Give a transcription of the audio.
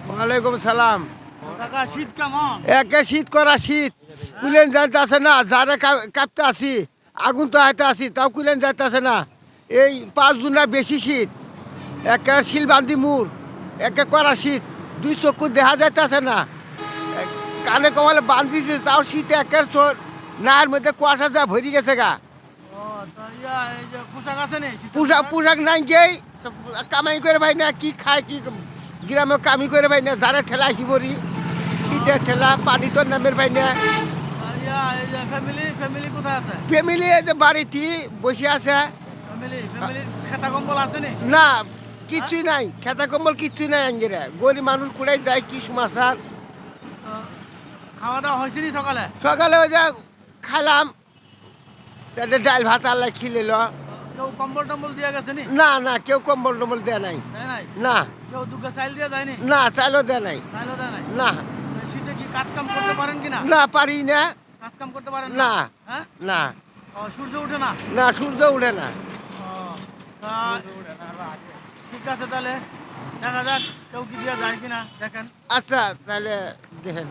ওয়ালাইকুম সালাম। কাকা শীত কেমন? একে শীত করা শীত, কুলেন যাইতেছে না, যারা কাঁপতে আসি, আগুন তো হাইতে আসি, তাও কুলেন যাইতেছে না। এই 5 জুন বেশি শীত, একে শিল বান্ধি মুর, একে করা শীত, 2 চক্ষু দেখা যাইতেছে না। কানে কমালে বান্ধিছে, তাও শীতে একের নায়ের মধ্যে কুয়াশা যা ভরি গেছে গা। ও তা এই যে পোশাক আছে নি শীতের পোশাক নাই গেই, কামাই করে ভাই না, কি খায় কি গ্রামে কামি করে ভাই না, যারা ঠেলা হিবরি শীতের ঠেলা, পানি তো নামের ভাই না। এই যে ফ্যামিলি কোথায় আছে? ফ্যামিলি এই যে বাড়িতে বসে আছে। ফ্যামিলির খেতা কম্বল আছে নি? না, কিচ্ছুই নাই, খেতা কম্বল কিচ্ছুই নাই। আঙ্গিরা গরিব মানুষ কুড়াই যায়, কি সমাচার। তো খাওয়া দাওয়া হয়েছে নি সকালে? সকালে ওই যে খাইলাম, সেটা ডাল ভাত আল্লাহ খিলিল। কেউ কম্বল টম্বল দিয়ে গেছে নি? না, কেউ কম্বল টম্বল দেয় নাই। দেয় নাই? না কেউ দুগ্গা চাইল দিয়ে যায়নি? না, চাইলেও দেয় নাই। চাইলও দেয় নাই? না তো শীতে কি কাজ কাম করতে পারেন কিনা? না, পারি না। কাজ কাম করতে পারেন না হ্যাঁ? না সূর্য ওঠে না? না, সূর্য উঠে না। ও, তা ঠিক আছে তাহলে দেখা যাক কেউ কি দিয়ে যায় কিনা দেখেন। আচ্ছা তাহলে দেখেন।